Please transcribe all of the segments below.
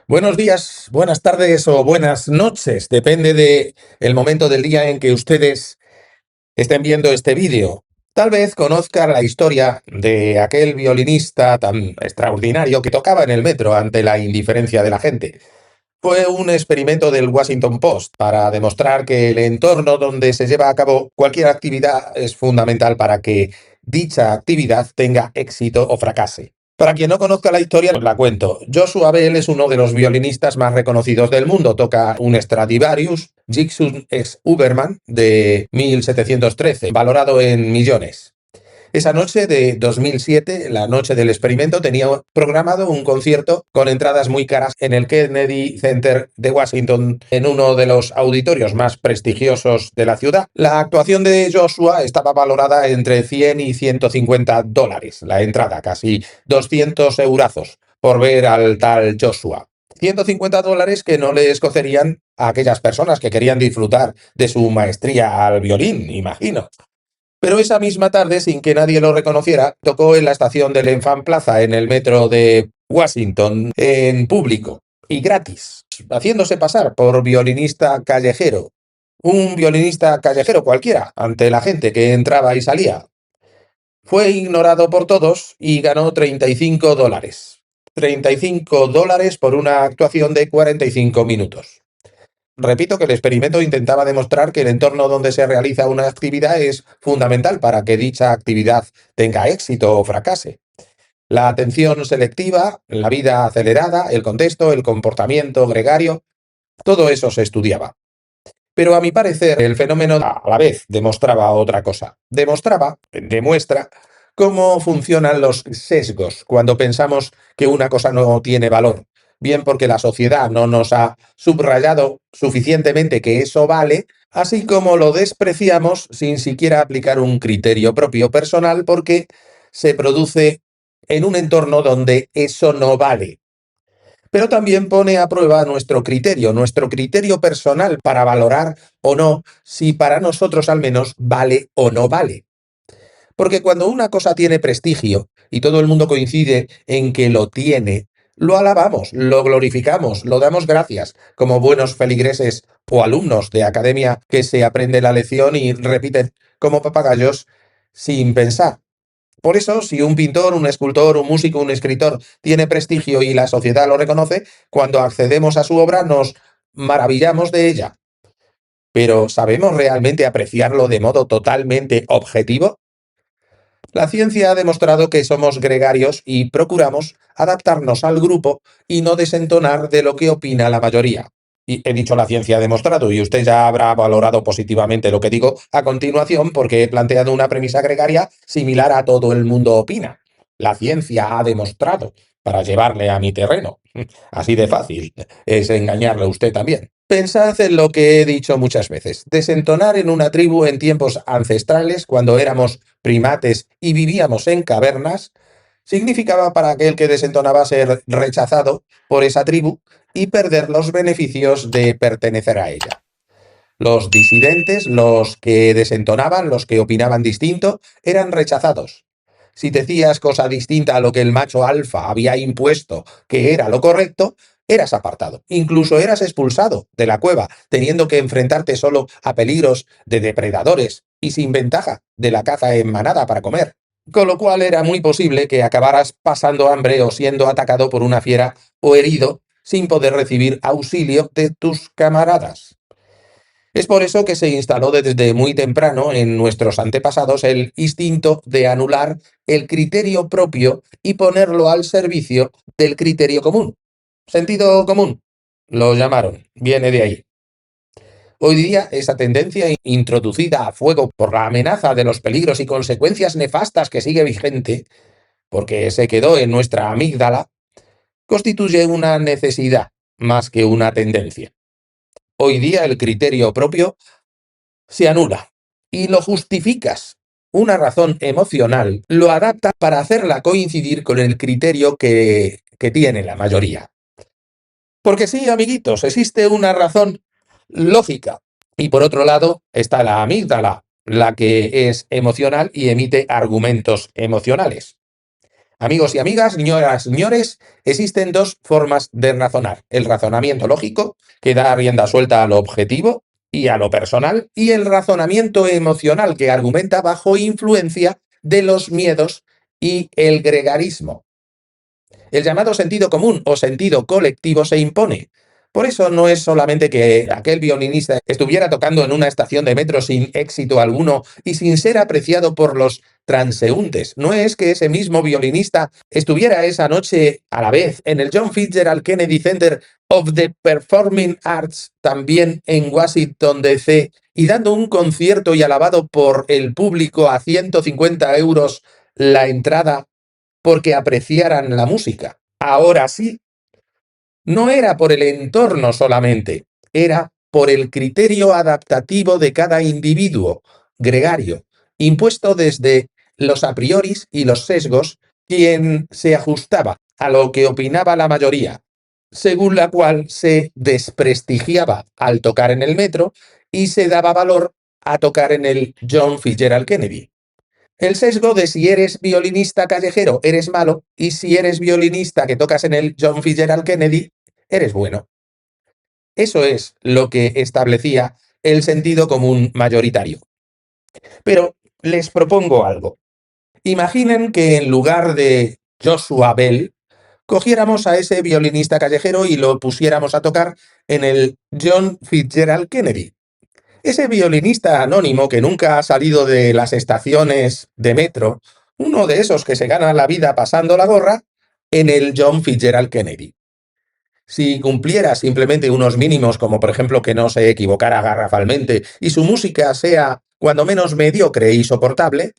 Buenos días, buenas tardes o buenas noches, depende de el momento del día en que ustedes estén viendo este vídeo. Tal vez conozcan la historia de aquel violinista tan extraordinario que tocaba en el metro ante la indiferencia de la gente. Fue un experimento del Washington Post para demostrar que el entorno donde se lleva a cabo cualquier actividad es fundamental para que dicha actividad tenga éxito o fracase. Para quien no conozca la historia, os la cuento. Joshua Bell es uno de los violinistas más reconocidos del mundo. Toca un Stradivarius Gibson ex Huberman de 1713, valorado en millones. Esa noche de 2007, la noche del experimento, tenía programado un concierto con entradas muy caras en el Kennedy Center de Washington, en uno de los auditorios más prestigiosos de la ciudad. La actuación de Joshua estaba valorada entre 100 y 150 dólares, la entrada, casi 200 eurazos, por ver al tal Joshua. 150 dólares que no le escocerían a aquellas personas que querían disfrutar de su maestría al violín, imagino. Pero esa misma tarde, sin que nadie lo reconociera, tocó en la estación del Enfant Plaza, en el metro de Washington, en público y gratis, haciéndose pasar por violinista callejero. Un violinista callejero cualquiera, ante la gente que entraba y salía. Fue ignorado por todos y ganó 35 dólares. 35 dólares por una actuación de 45 minutos. Repito que el experimento intentaba demostrar que el entorno donde se realiza una actividad es fundamental para que dicha actividad tenga éxito o fracase. La atención selectiva, la vida acelerada, el contexto, el comportamiento gregario, todo eso se estudiaba. Pero a mi parecer, el fenómeno a la vez demostraba otra cosa. Demuestra cómo funcionan los sesgos cuando pensamos que una cosa no tiene valor. Bien porque la sociedad no nos ha subrayado suficientemente que eso vale, así como lo despreciamos sin siquiera aplicar un criterio propio personal porque se produce en un entorno donde eso no vale. Pero también pone a prueba nuestro criterio personal para valorar o no si para nosotros al menos vale o no vale. Porque cuando una cosa tiene prestigio y todo el mundo coincide en que lo tiene, lo alabamos, lo glorificamos, lo damos gracias, como buenos feligreses o alumnos de academia que se aprende la lección y repiten como papagayos sin pensar. Por eso, si un pintor, un escultor, un músico, un escritor tiene prestigio y la sociedad lo reconoce, cuando accedemos a su obra nos maravillamos de ella. Pero ¿sabemos realmente apreciarlo de modo totalmente objetivo? La ciencia ha demostrado que somos gregarios y procuramos adaptarnos al grupo y no desentonar de lo que opina la mayoría. Y he dicho la ciencia ha demostrado, y usted ya habrá valorado positivamente lo que digo a continuación porque he planteado una premisa gregaria similar a todo el mundo opina. La ciencia ha demostrado para llevarle a mi terreno. Así de fácil es engañarle a usted también. Pensad en lo que he dicho muchas veces. Desentonar en una tribu en tiempos ancestrales, cuando éramos primates y vivíamos en cavernas, significaba para aquel que desentonaba ser rechazado por esa tribu y perder los beneficios de pertenecer a ella. Los disidentes, los que desentonaban, los que opinaban distinto, eran rechazados. Si decías cosa distinta a lo que el macho alfa había impuesto que era lo correcto, eras apartado. Incluso eras expulsado de la cueva, teniendo que enfrentarte solo a peligros de depredadores y sin ventaja de la caza en manada para comer. Con lo cual era muy posible que acabaras pasando hambre o siendo atacado por una fiera o herido sin poder recibir auxilio de tus camaradas. Es por eso que se instaló desde muy temprano en nuestros antepasados el instinto de anular el criterio propio y ponerlo al servicio del criterio común. Sentido común, lo llamaron, viene de ahí. Hoy día esa tendencia introducida a fuego por la amenaza de los peligros y consecuencias nefastas que sigue vigente, porque se quedó en nuestra amígdala, constituye una necesidad más que una tendencia. Hoy día el criterio propio se anula y lo justificas. Una razón emocional lo adapta para hacerla coincidir con el criterio que tiene la mayoría. Porque sí, amiguitos, existe una razón lógica. Y por otro lado está la amígdala, la que es emocional y emite argumentos emocionales. Amigos y amigas, señoras, señores, existen dos formas de razonar. El razonamiento lógico, que da rienda suelta a lo objetivo y a lo personal, y el razonamiento emocional, que argumenta bajo influencia de los miedos y el gregarismo. El llamado sentido común o sentido colectivo se impone. Por eso no es solamente que aquel violinista estuviera tocando en una estación de metro sin éxito alguno y sin ser apreciado por los transeúntes. No es que ese mismo violinista estuviera esa noche a la vez en el John Fitzgerald Kennedy Center of the Performing Arts, también en Washington, D.C., y dando un concierto y alabado por el público a 150 euros la entrada porque apreciaran la música. Ahora sí, no era por el entorno solamente, era por el criterio adaptativo de cada individuo, gregario, impuesto desde los a prioris y los sesgos, quien se ajustaba a lo que opinaba la mayoría, según la cual se desprestigiaba al tocar en el metro y se daba valor a tocar en el John Fitzgerald Kennedy. El sesgo de si eres violinista callejero, eres malo, y si eres violinista que tocas en el John Fitzgerald Kennedy, eres bueno. Eso es lo que establecía el sentido común mayoritario. Pero les propongo algo. Imaginen que en lugar de Joshua Bell, cogiéramos a ese violinista callejero y lo pusiéramos a tocar en el John Fitzgerald Kennedy. Ese violinista anónimo que nunca ha salido de las estaciones de metro, uno de esos que se gana la vida pasando la gorra, en el John Fitzgerald Kennedy. Si cumpliera simplemente unos mínimos, como por ejemplo que no se equivocara garrafalmente y su música sea cuando menos mediocre y soportable,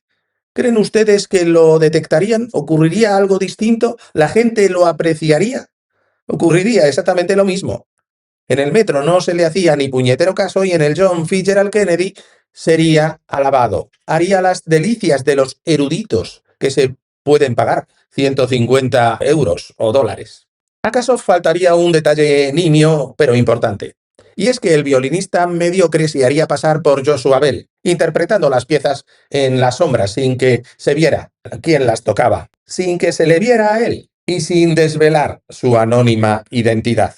¿creen ustedes que lo detectarían? ¿Ocurriría algo distinto? ¿La gente lo apreciaría? Ocurriría exactamente lo mismo. En el metro no se le hacía ni puñetero caso y en el John Fitzgerald Kennedy sería alabado. Haría las delicias de los eruditos que se pueden pagar 150 euros o dólares. ¿Acaso faltaría un detalle nimio pero importante? Y es que el violinista mediocre se haría pasar por Joshua Bell, interpretando las piezas en las sombras sin que se viera quién las tocaba, sin que se le viera a él y sin desvelar su anónima identidad.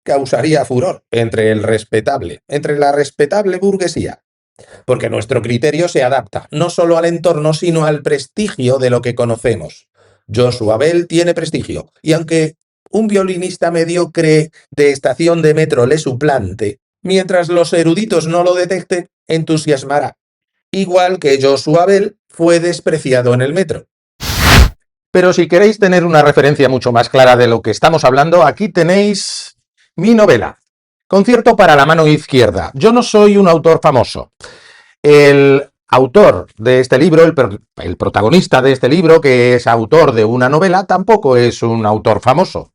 Causaría furor entre la respetable burguesía, porque nuestro criterio se adapta no solo al entorno, sino al prestigio de lo que conocemos. Joshua Bell tiene prestigio, y aunque un violinista mediocre de estación de metro le suplante, mientras los eruditos no lo detecten, entusiasmará, igual que Joshua Bell fue despreciado en el metro. Pero si queréis tener una referencia mucho más clara de lo que estamos hablando, aquí tenéis mi novela, Concierto para la mano izquierda. Yo no soy un autor famoso. El autor de este libro, el protagonista de este libro, que es autor de una novela, tampoco es un autor famoso.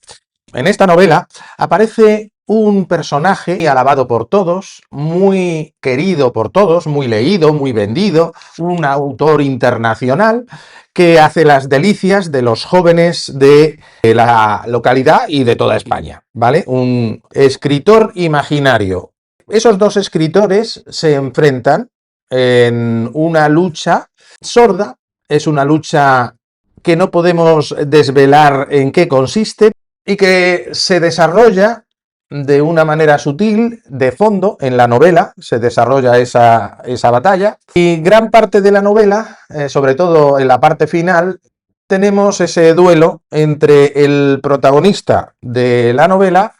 En esta novela aparece un personaje muy alabado por todos, muy querido por todos, muy leído, muy vendido, un autor internacional que hace las delicias de los jóvenes de la localidad y de toda España, ¿vale? Un escritor imaginario. Esos dos escritores se enfrentan en una lucha sorda, es una lucha que no podemos desvelar en qué consiste, y que se desarrolla de una manera sutil, de fondo, en la novela, se desarrolla esa batalla, y gran parte de la novela, sobre todo en la parte final, tenemos ese duelo entre el protagonista de la novela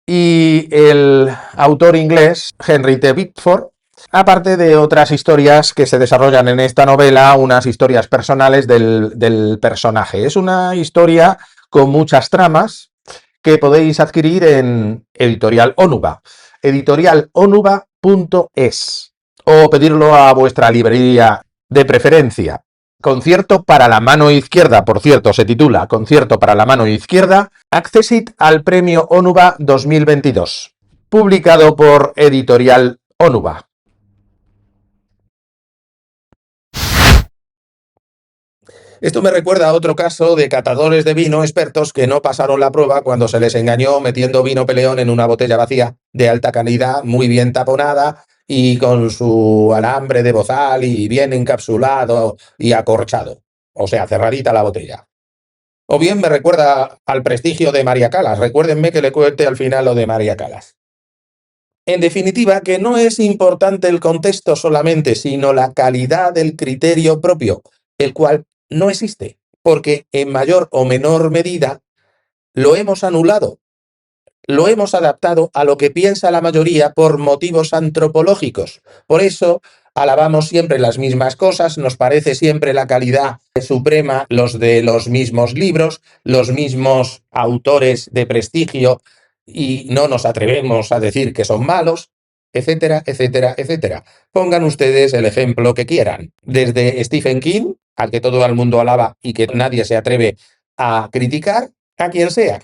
y el autor inglés Henry T. Bickford, aparte de otras historias que se desarrollan en esta novela, unas historias personales del personaje. Es una historia con muchas tramas que podéis adquirir en Editorial Onuba, editorialonuba.es, o pedirlo a vuestra librería de preferencia. Concierto para la mano izquierda, por cierto, se titula Concierto para la mano izquierda, Accesit al Premio Onuba 2022, publicado por Editorial Onuba. Esto me recuerda a otro caso de catadores de vino expertos que no pasaron la prueba cuando se les engañó metiendo vino peleón en una botella vacía de alta calidad, muy bien taponada y con su alambre de bozal y bien encapsulado y acorchado. O sea, cerradita la botella. O bien me recuerda al prestigio de María Calas. Recuérdenme que le cuente al final lo de María Calas. En definitiva, que no es importante el contexto solamente, sino la calidad del criterio propio, el cual no existe, porque en mayor o menor medida lo hemos anulado, lo hemos adaptado a lo que piensa la mayoría por motivos antropológicos. Por eso alabamos siempre las mismas cosas, nos parece siempre la calidad suprema los de los mismos libros, los mismos autores de prestigio, y no nos atrevemos a decir que son malos, etcétera, etcétera, etcétera. Pongan ustedes el ejemplo que quieran, desde Stephen King, al que todo el mundo alaba y que nadie se atreve a criticar, a quien sea.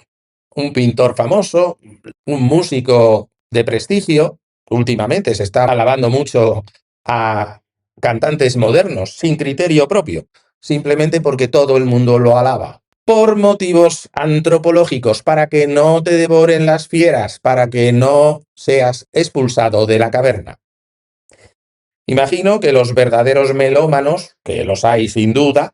Un pintor famoso, un músico de prestigio. Últimamente se está alabando mucho a cantantes modernos sin criterio propio, simplemente porque todo el mundo lo alaba. Por motivos antropológicos, para que no te devoren las fieras, para que no seas expulsado de la caverna. Imagino que los verdaderos melómanos, que los hay sin duda,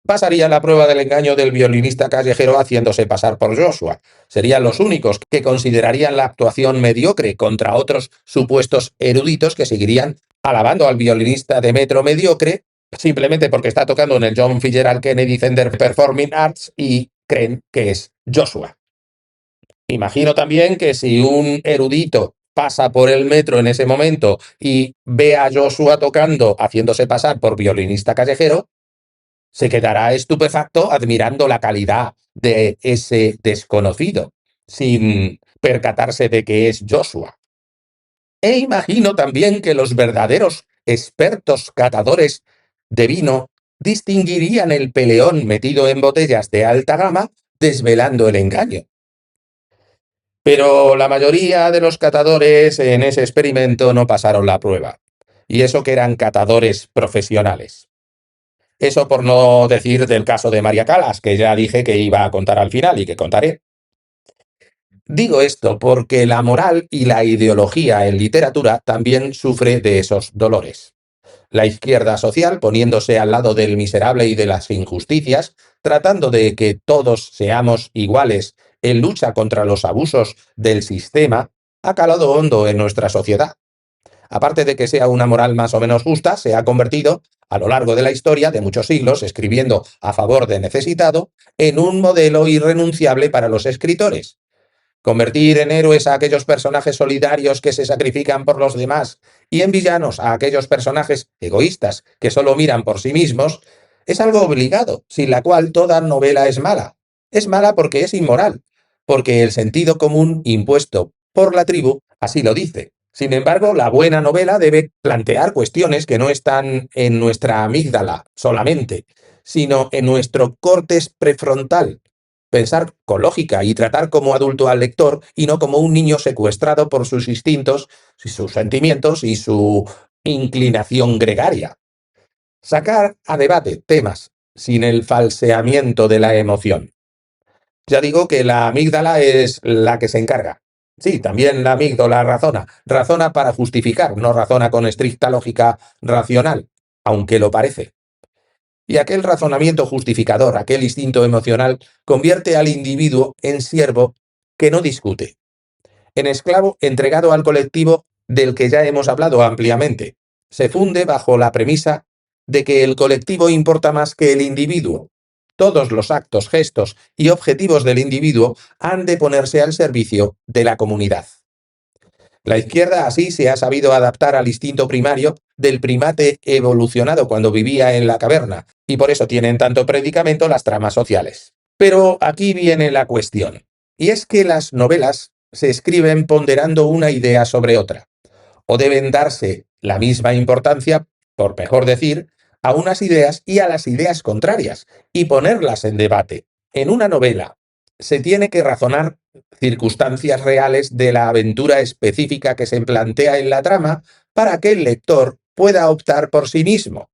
pasaría la prueba del engaño del violinista callejero haciéndose pasar por Joshua. Serían los únicos que considerarían la actuación mediocre contra otros supuestos eruditos que seguirían alabando al violinista de metro mediocre simplemente porque está tocando en el John Fitzgerald Kennedy Center Performing Arts y creen que es Joshua. Imagino también que si un erudito pasa por el metro en ese momento y ve a Joshua tocando haciéndose pasar por violinista callejero, se quedará estupefacto admirando la calidad de ese desconocido, sin percatarse de que es Joshua. E imagino también que los verdaderos expertos catadores de vino distinguirían el peleón metido en botellas de alta gama, desvelando el engaño. Pero la mayoría de los catadores en ese experimento no pasaron la prueba, y eso que eran catadores profesionales. Eso por no decir del caso de María Calas, que ya dije que iba a contar al final y que contaré. Digo esto porque la moral y la ideología en literatura también sufre de esos dolores. La izquierda social poniéndose al lado del miserable y de las injusticias, tratando de que todos seamos iguales en lucha contra los abusos del sistema, ha calado hondo en nuestra sociedad. Aparte de que sea una moral más o menos justa, se ha convertido, a lo largo de la historia de muchos siglos, escribiendo a favor del necesitado, en un modelo irrenunciable para los escritores. Convertir en héroes a aquellos personajes solidarios que se sacrifican por los demás y en villanos a aquellos personajes egoístas que solo miran por sí mismos, es algo obligado, sin la cual toda novela es mala. Es mala porque es inmoral, porque el sentido común impuesto por la tribu así lo dice. Sin embargo, la buena novela debe plantear cuestiones que no están en nuestra amígdala solamente, sino en nuestro córtex prefrontal. Pensar con lógica y tratar como adulto al lector y no como un niño secuestrado por sus instintos, sus sentimientos y su inclinación gregaria. Sacar a debate temas sin el falseamiento de la emoción. Ya digo que la amígdala es la que se encarga. Sí, también la amígdala razona. Razona para justificar, no razona con estricta lógica racional, aunque lo parece. Y aquel razonamiento justificador, aquel instinto emocional, convierte al individuo en siervo que no discute, en esclavo entregado al colectivo del que ya hemos hablado ampliamente. Se funde bajo la premisa de que el colectivo importa más que el individuo. Todos los actos, gestos y objetivos del individuo han de ponerse al servicio de la comunidad. La izquierda así se ha sabido adaptar al instinto primario del primate evolucionado cuando vivía en la caverna, y por eso tienen tanto predicamento las tramas sociales. Pero aquí viene la cuestión, y es que las novelas se escriben ponderando una idea sobre otra, o deben darse la misma importancia, por mejor decir, a unas ideas y a las ideas contrarias, y ponerlas en debate. En una novela se tiene que razonar circunstancias reales de la aventura específica que se plantea en la trama para que el lector pueda optar por sí mismo.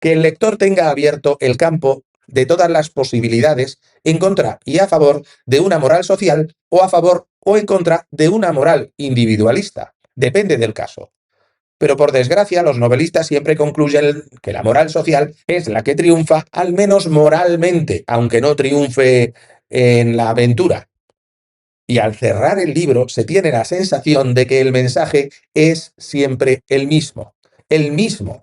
Que el lector tenga abierto el campo de todas las posibilidades en contra y a favor de una moral social o a favor o en contra de una moral individualista. Depende del caso. Pero por desgracia, los novelistas siempre concluyen que la moral social es la que triunfa, al menos moralmente, aunque no triunfe en la aventura. Y al cerrar el libro se tiene la sensación de que el mensaje es siempre el mismo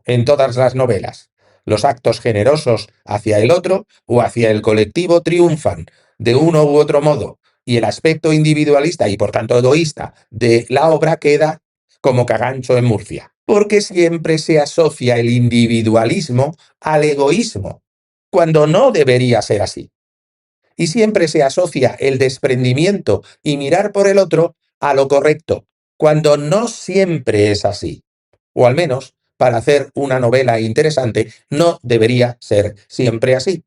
en todas las novelas. Los actos generosos hacia el otro o hacia el colectivo triunfan de uno u otro modo, y el aspecto individualista y por tanto egoísta de la obra queda como cagancho en Murcia, porque siempre se asocia el individualismo al egoísmo, cuando no debería ser así. Y siempre se asocia el desprendimiento y mirar por el otro a lo correcto, cuando no siempre es así. O al menos, para hacer una novela interesante, no debería ser siempre así.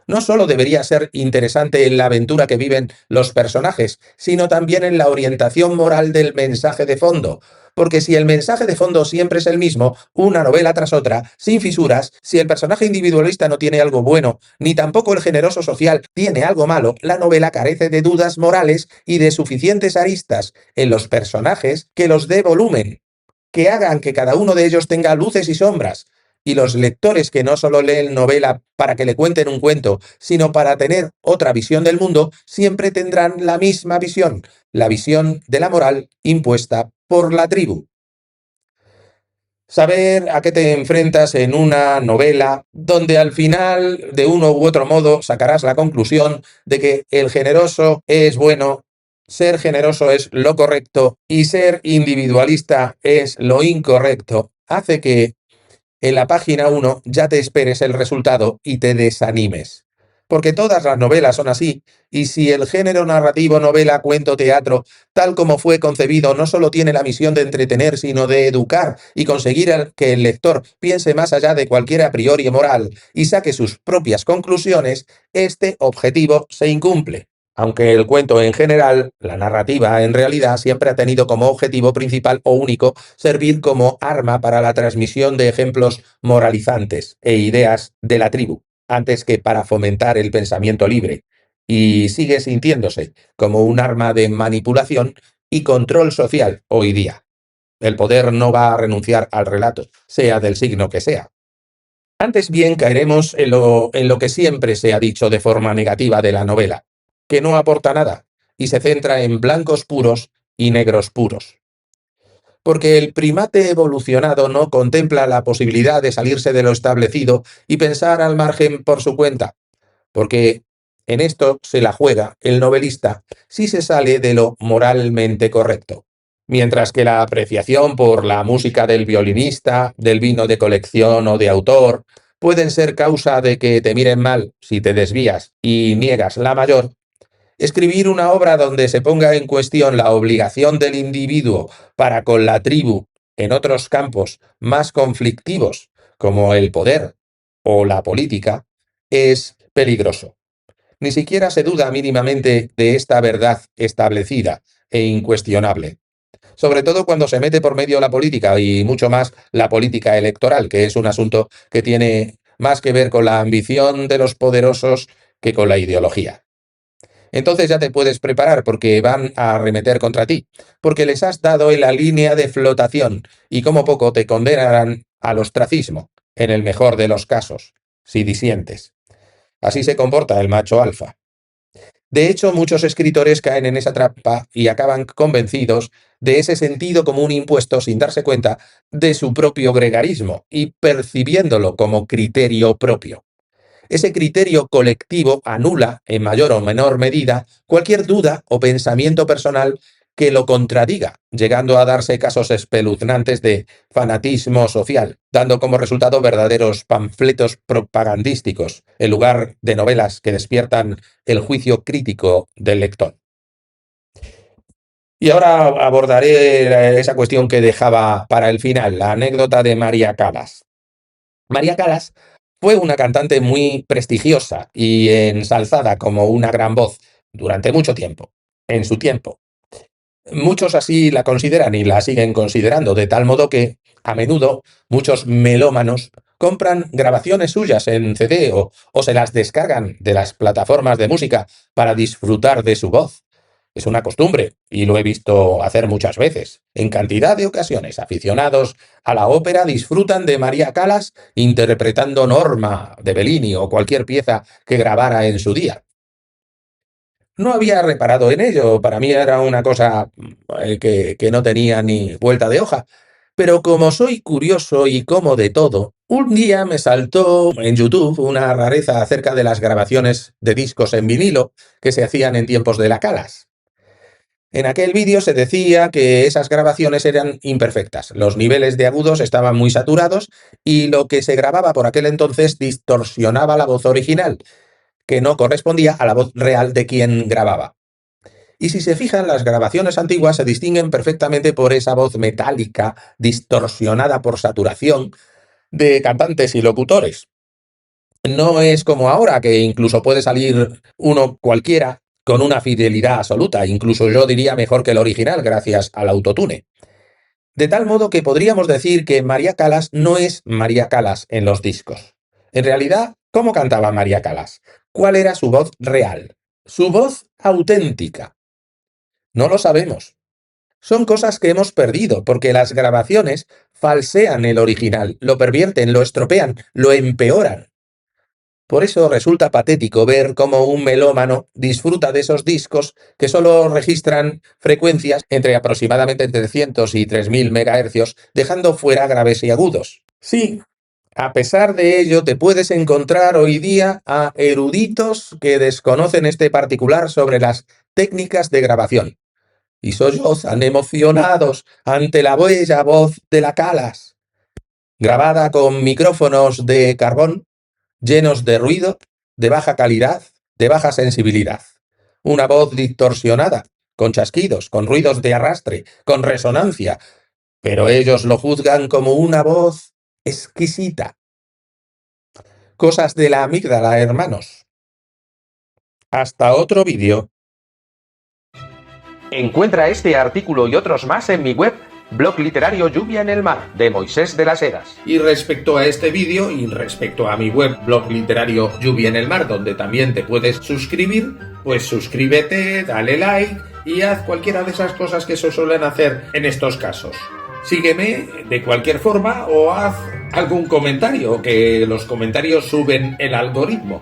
No solo debería ser interesante en la aventura que viven los personajes, sino también en la orientación moral del mensaje de fondo. Porque si el mensaje de fondo siempre es el mismo, una novela tras otra, sin fisuras, si el personaje individualista no tiene algo bueno, ni tampoco el generoso social tiene algo malo, la novela carece de dudas morales y de suficientes aristas en los personajes que los dé volumen, que hagan que cada uno de ellos tenga luces y sombras. Y los lectores que no solo leen novela para que le cuenten un cuento, sino para tener otra visión del mundo, siempre tendrán la misma visión, la visión de la moral impuesta por la tribu. Saber a qué te enfrentas en una novela donde al final, de uno u otro modo, sacarás la conclusión de que el generoso es bueno, ser generoso es lo correcto y ser individualista es lo incorrecto, hace que en la página 1 ya te esperes el resultado y te desanimes. Porque todas las novelas son así, y si el género narrativo, novela, cuento, teatro, tal como fue concebido, no solo tiene la misión de entretener, sino de educar y conseguir que el lector piense más allá de cualquier a priori moral y saque sus propias conclusiones, este objetivo se incumple. Aunque el cuento en general, la narrativa en realidad siempre ha tenido como objetivo principal o único servir como arma para la transmisión de ejemplos moralizantes e ideas de la tribu, antes que para fomentar el pensamiento libre, y sigue sintiéndose como un arma de manipulación y control social hoy día. El poder no va a renunciar al relato, sea del signo que sea. Antes bien caeremos en lo que siempre se ha dicho de forma negativa de la novela, que no aporta nada y se centra en blancos puros y negros puros. Porque el primate evolucionado no contempla la posibilidad de salirse de lo establecido y pensar al margen por su cuenta, porque en esto se la juega el novelista si se sale de lo moralmente correcto. Mientras que la apreciación por la música del violinista, del vino de colección o de autor, pueden ser causa de que te miren mal si te desvías y niegas la mayor, escribir una obra donde se ponga en cuestión la obligación del individuo para con la tribu en otros campos más conflictivos, como el poder o la política, es peligroso. Ni siquiera se duda mínimamente de esta verdad establecida e incuestionable, sobre todo cuando se mete por medio la política y mucho más la política electoral, que es un asunto que tiene más que ver con la ambición de los poderosos que con la ideología. Entonces ya te puedes preparar porque van a arremeter contra ti, porque les has dado en la línea de flotación y como poco te condenarán al ostracismo, en el mejor de los casos, si disientes. Así se comporta el macho alfa. De hecho, muchos escritores caen en esa trampa y acaban convencidos de ese sentido común impuesto sin darse cuenta de su propio gregarismo y percibiéndolo como criterio propio. Ese criterio colectivo anula, en mayor o menor medida, cualquier duda o pensamiento personal que lo contradiga, llegando a darse casos espeluznantes de fanatismo social, dando como resultado verdaderos panfletos propagandísticos, en lugar de novelas que despiertan el juicio crítico del lector. Y ahora abordaré esa cuestión que dejaba para el final, la anécdota de María Callas. María Callas fue una cantante muy prestigiosa y ensalzada como una gran voz durante mucho tiempo, en su tiempo. Muchos así la consideran y la siguen considerando, de tal modo que a menudo muchos melómanos compran grabaciones suyas en CD o se las descargan de las plataformas de música para disfrutar de su voz. Es una costumbre y lo he visto hacer muchas veces. En cantidad de ocasiones, aficionados a la ópera disfrutan de María Callas interpretando Norma de Bellini o cualquier pieza que grabara en su día. No había reparado en ello, para mí era una cosa que no tenía ni vuelta de hoja. Pero como soy curioso y como de todo, un día me saltó en YouTube una rareza acerca de las grabaciones de discos en vinilo que se hacían en tiempos de la Calas. En aquel vídeo se decía que esas grabaciones eran imperfectas, los niveles de agudos estaban muy saturados y lo que se grababa por aquel entonces distorsionaba la voz original, que no correspondía a la voz real de quien grababa. Y si se fijan, las grabaciones antiguas se distinguen perfectamente por esa voz metálica, distorsionada por saturación, de cantantes y locutores. No es como ahora, que incluso puede salir uno cualquiera con una fidelidad absoluta, incluso yo diría mejor que el original, gracias al autotune. De tal modo que podríamos decir que María Callas no es María Callas en los discos. En realidad, ¿cómo cantaba María Callas? ¿Cuál era su voz real? Su voz auténtica. No lo sabemos. Son cosas que hemos perdido, porque las grabaciones falsean el original, lo pervierten, lo estropean, lo empeoran. Por eso resulta patético ver cómo un melómano disfruta de esos discos que solo registran frecuencias entre aproximadamente 300 y 3000 MHz, dejando fuera graves y agudos. Sí, a pesar de ello, te puedes encontrar hoy día a eruditos que desconocen este particular sobre las técnicas de grabación y sollozan emocionados ante la bella voz de la Callas, grabada con micrófonos de carbón llenos de ruido, de baja calidad, de baja sensibilidad. Una voz distorsionada, con chasquidos, con ruidos de arrastre, con resonancia, pero ellos lo juzgan como una voz exquisita. Cosas de la amígdala, hermanos. Hasta otro vídeo. Encuentra este artículo y otros más en mi web, blog literario Lluvia en el Mar, de Moisés de las Heras. Y respecto a este vídeo y respecto a mi web, blog literario Lluvia en el Mar, donde también te puedes suscribir, pues suscríbete, dale like y haz cualquiera de esas cosas que se suelen hacer en estos casos. Sígueme de cualquier forma o haz algún comentario, que los comentarios suben el algoritmo.